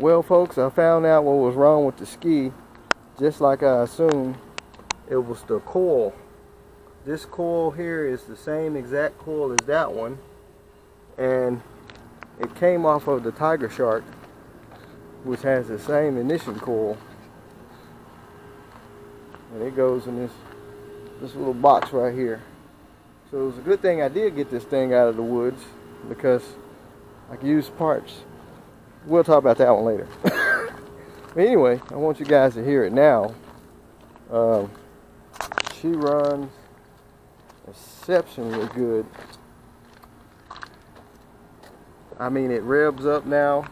Well, folks, I found out what was wrong with the ski. Just like I assumed, it was the coil. This coil here is the same exact coil as that one, and it came off of the Tigershark, which has the same ignition coil, and it goes in this little box right here. So it was a good thing I did get this thing out of the woods, because I can use parts. We'll talk about that one later. But anyway, I want you guys to hear it now. She runs exceptionally good. I mean, it revs up now.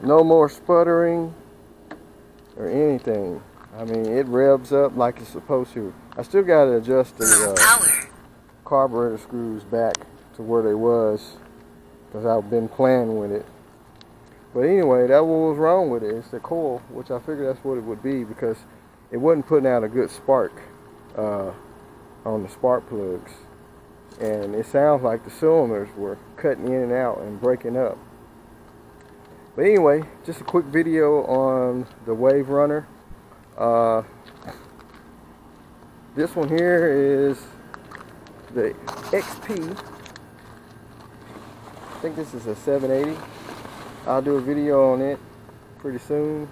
No more sputtering or anything. I mean, it revs up like it's supposed to. I still got to adjust the carburetor screws back to where they was, because I've been playing with it. But anyway, that's what was wrong with it. It's the coil, which I figured that's what it would be, because it wasn't putting out a good spark on the spark plugs. And it sounds like the cylinders were cutting in and out and breaking up. But anyway, just a quick video on the WaveRunner. This one here is the XP. I think this is a 780. I'll do a video on it pretty soon.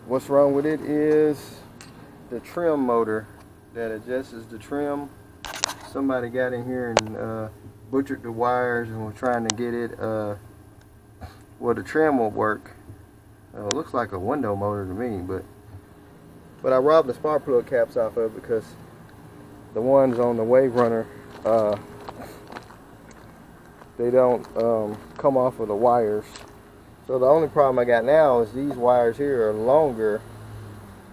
What's wrong with it is the trim motor that adjusts the trim. Somebody got in here and butchered the wires, and we're trying to get it well, the trim will work. It looks like a window motor to me, but I robbed the spark plug caps off of it, because the ones on the WaveRunner they don't come off of the wires. So the only problem I got now is these wires here are longer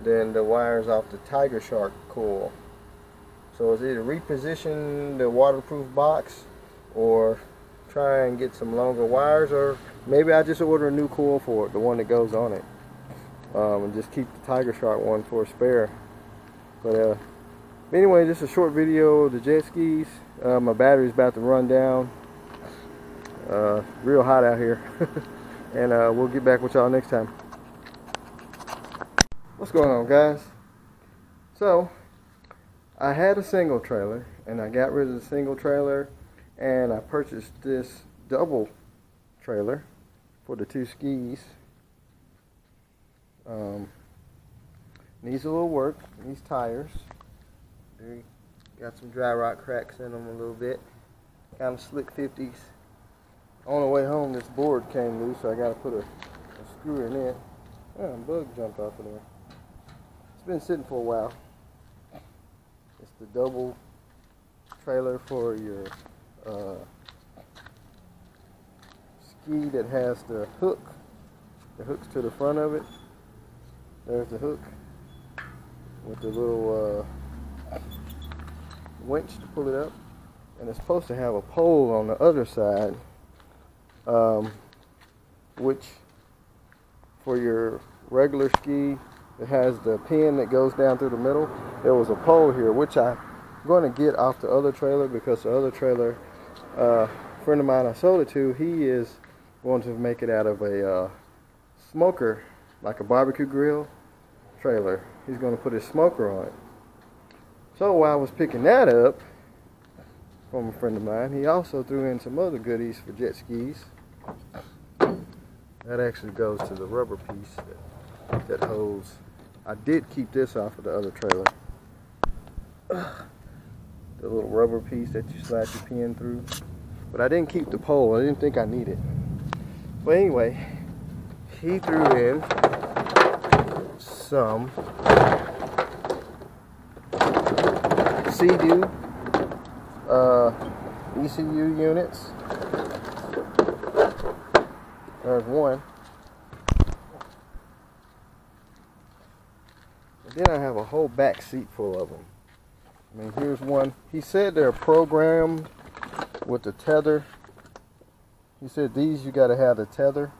than the wires off the Tigershark coil. So it's either reposition the waterproof box or try and get some longer wires, or maybe I just order a new coil for it, the one that goes on it, and just keep the Tigershark one for a spare. But anyway, this is a short video of the jet skis. My battery's about to run down. Real hot out here. And we'll get back with y'all next time. What's going on, guys? So I had a single trailer, and I got rid of the single trailer, and I purchased this double trailer for the two skis. Needs a little work. These tires, they got some dry rot cracks in them a little bit. Kind of slick 50s. On the way home, this board came loose, so I got to put a screw in it. Oh, a bug jumped off of there. It's been sitting for a while. It's the double trailer for your ski that has the hook. The hook's to the front of it. There's the hook with the little winch to pull it up. And it's supposed to have a pole on the other side, which for your regular ski, it has the pin that goes down through the middle. There was a pole here, which I'm going to get off the other trailer, because the other trailer, a friend of mine I sold it to, he is going to make it out of a smoker, like a barbecue grill trailer. He's going to put his smoker on it. So while I was picking that up from a friend of mine, he also threw in some other goodies for jet skis. That actually goes to the rubber piece that holds. I did keep this off of the other trailer. The little rubber piece that you slide your pin through. But I didn't keep the pole. I didn't think I needed. But anyway, he threw in some Sea-Doo ECU units. There's one. And then I have a whole back seat full of them. I mean, here's one. He said they're programmed with the tether. He said these you got to have the tether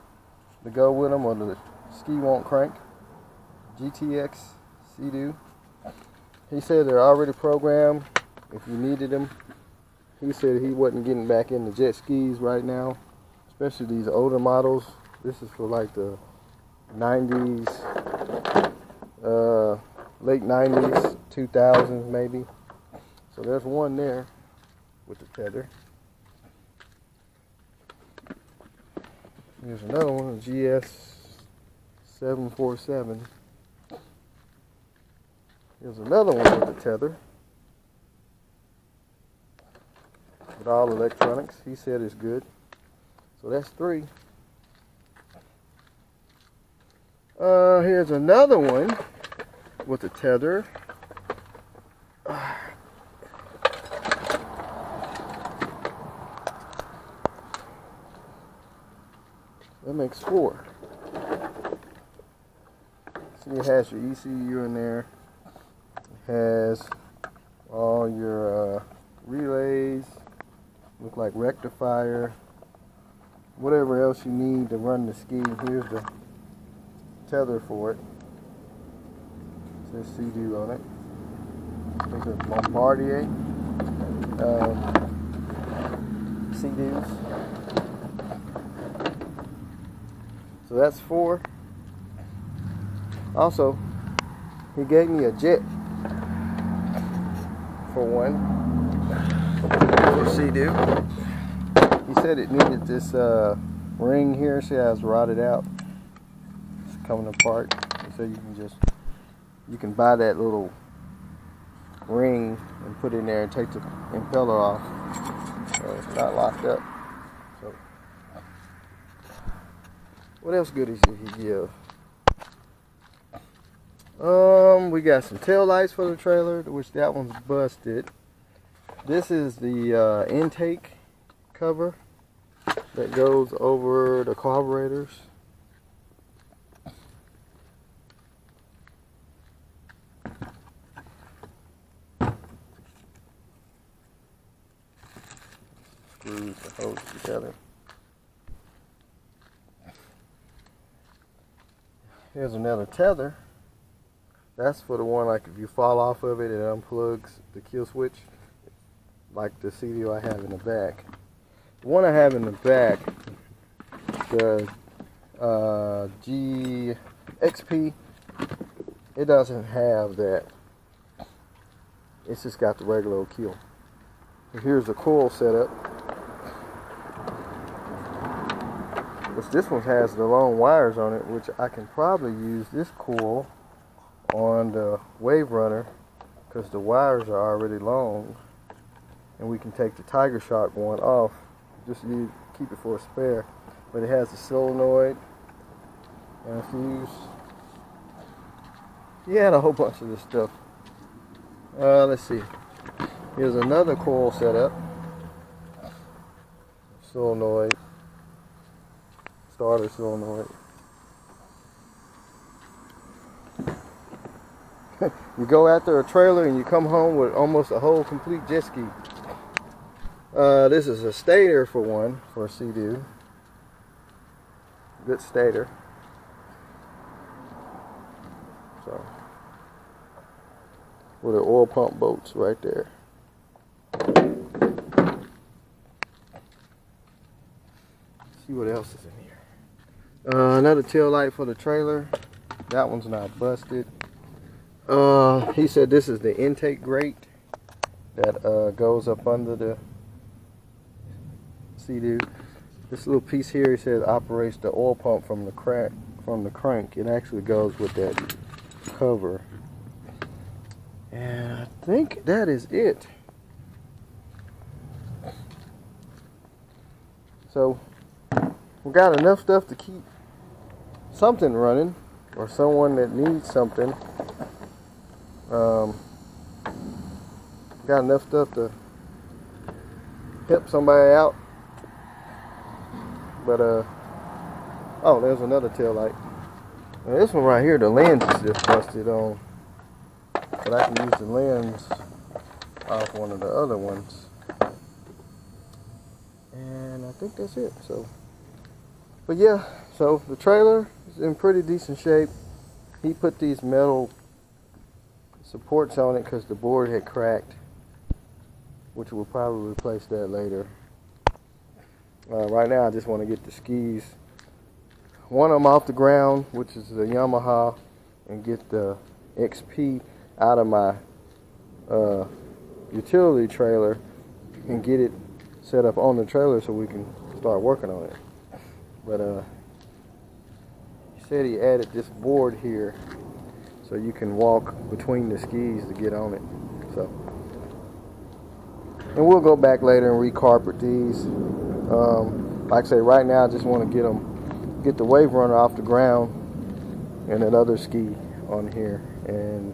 to go with them or the ski won't crank. GTX Sea-Doo. He said they're already programmed if you needed them. He said he wasn't getting back into jet skis right now, especially these older models. This is for like the 90s, late 90s, 2000s maybe. So there's one there with the tether. Here's another one, a GS747. Here's another one with the tether. With all electronics. He said it's good. So that's 3. Here's another one with the tether. That makes 4. See, it has your ECU in there. It has all your relays. Look like rectifier. Whatever else you need to run the ski. Here's the tether for it. It says Sea-Doo on it. I think it's Bombardier. Sea-Doos. So that's 4. Also, he gave me a jet for one. For Sea-Doo. He said it needed this ring here. See how it's rotted out? It's coming apart. So you can buy that little ring and put it in there and take the impeller off. So it's not locked up. So what else goodies did he give? We got some tail lights for the trailer, which that one's busted. This is the intake cover that goes over the carburetors. Screws the hose together. Here's another tether. That's for the one, like if you fall off of it, it unplugs the kill switch, like the Sea-Doo I have in the back. The one I have in the back, the GXP, it doesn't have that. It's just got the regular kill. Here's the coil setup. This one has the long wires on it, which I can probably use this coil on the WaveRunner because the wires are already long, and we can take the tigershark one off. Just keep it for a spare. But it has a solenoid and a fuse. He had a whole bunch of this stuff. Let's see. Here's another coil setup. Solenoid. Starter solenoid. You go after a trailer and you come home with almost a whole complete jet ski. This is a stator for one, for a Sea-Doo. Good stator. So, with the oil pump bolts right there. Let's see what else is in here. Another tail light for the trailer. That one's not busted. He said this is the intake grate that goes up under the Sea-Doo. This little piece here, he said, operates the oil pump from the crank. It actually goes with that cover. And I think that is it. So we got enough stuff to keep something running, or someone that needs something. Got enough stuff to help somebody out But oh, there's another tail light. Now, this one right here, the lens is just busted on, but I can use the lens off one of the other ones. And I think that's it. So, but yeah, so the trailer is in pretty decent shape. He put these metal supports on it because the board had cracked, which we'll probably replace that later. Right now I just want to get the skis, one of them off the ground, which is the Yamaha, and get the XP out of my utility trailer and get it set up on the trailer so we can start working on it. But he said he added this board here so you can walk between the skis to get on it. So, and we'll go back later and recarpet these. Like I say, right now I just want to get the WaveRunner off the ground and another ski on here. And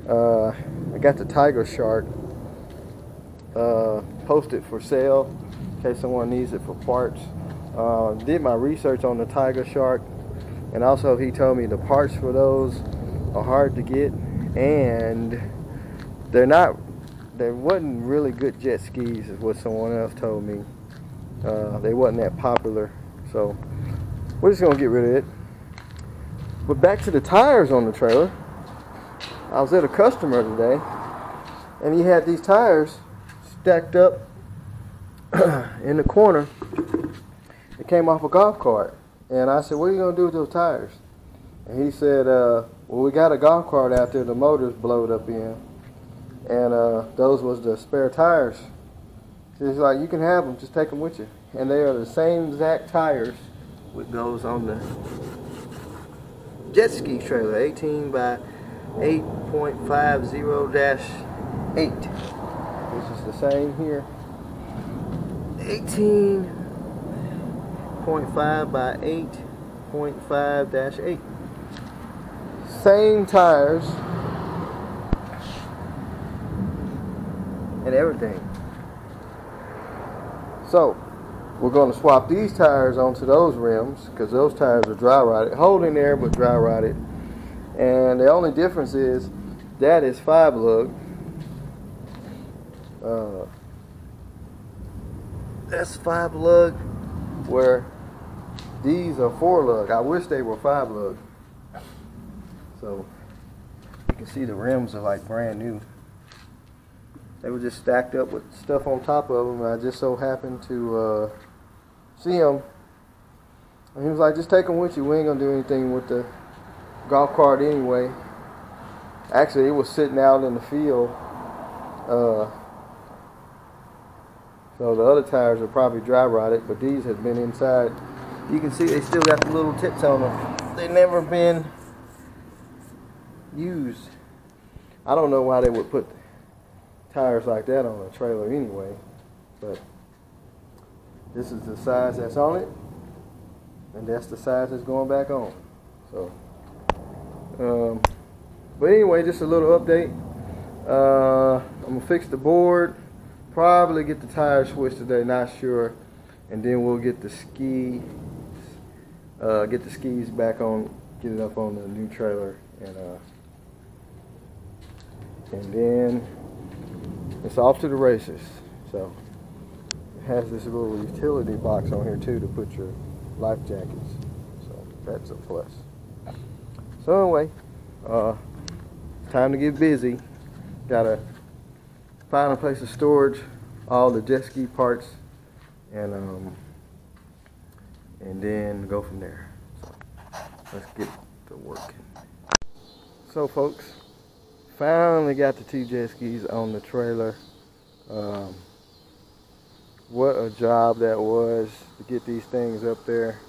I got the tigershark posted for sale in case someone needs it for parts. Did my research on the tigershark, and also he told me the parts for those are hard to get, and they wasn't really good jet skis is what someone else told me. They wasn't that popular, so we're just gonna get rid of it. But back to the tires on the trailer. I was at a customer today, and he had these tires stacked up in the corner. It came off a golf cart, and I said, "What are you gonna do with those tires?" And he said, "Well, we got a golf cart out there. The motor's blowed up in, and those was the spare tires." So he's like, "You can have them. Just take them with you." And they are the same exact tires with those on the jet ski trailer, 18 by 8.50-8. This is the same here. 18.5 by 8.5-8. Same tires and everything. So we're going to swap these tires onto those rims because those tires are dry rotted, hold in there but dry rotted. And the only difference is that is 5-lug. That's 5-lug, where these are 4-lug. I wish they were 5-lug. So you can see the rims are like brand new. They were just stacked up with stuff on top of them, and I just so happened to see them. And he was like, "Just take them with you. We ain't gonna do anything with the golf cart anyway." Actually, it was sitting out in the field. So the other tires are probably dry rotted, but these have been inside. You can see they still got the little tips on them. They've never been used. I don't know why they would put tires like that on a trailer anyway, but this is the size that's on it, and that's the size that's going back on. So but anyway, just a little update. I'm gonna fix the board, probably get the tires switched today, not sure, and then we'll get the skis back on, get it up on the new trailer, and then it's off to the races. So it has this little utility box on here too to put your life jackets, so that's a plus. So anyway, time to get busy. Gotta find a place of storage, all the jet ski parts, and then go from there. So let's get to work. So folks, finally got the 2 jet skis on the trailer. What a job that was to get these things up there.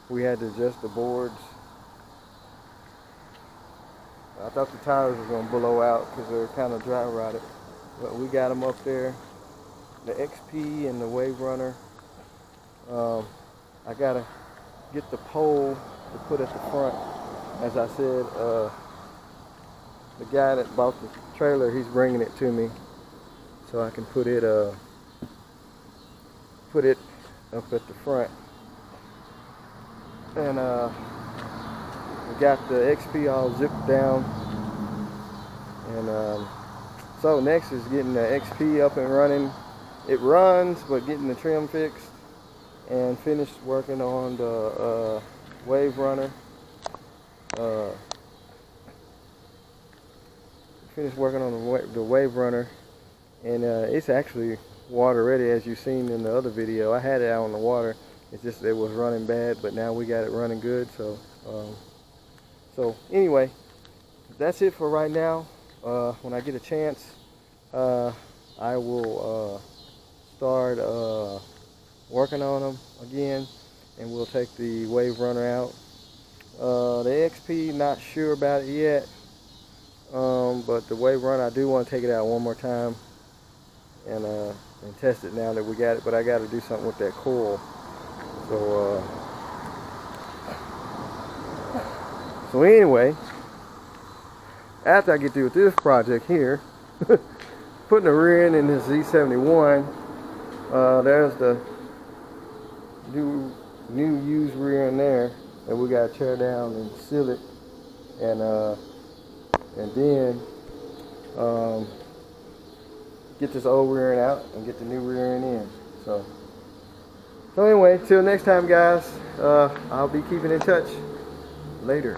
We had to adjust the boards. I thought the tires were going to blow out because they were kind of dry rotted, but we got them up there. The XP and the WaveRunner. I gotta get the pole to put at the front. As I said, the guy that bought the trailer, he's bringing it to me so I can put it up at the front. And we got the XP all zipped down. And so next is getting the XP up and running. It runs, but getting the trim fixed and finished working on the WaveRunner. Finished working on the WaveRunner, and it's actually water ready, as you've seen in the other video. I had it out on the water. It's just it was running bad, but now we got it running good. So anyway, that's it for right now. When I get a chance, I will start working on them again, and we'll take the WaveRunner out. The XP, not sure about it yet, but the WaveRunner, I do want to take it out one more time and test it now that we got it. But I got to do something with that coil. So anyway, after I get through with this project here, putting the rear end in this Z71, there's the new used rear end there that we got to tear down and seal it, and then get this old rear end out and get the new rear end in. So anyway, till next time, guys, I'll be keeping in touch. Later.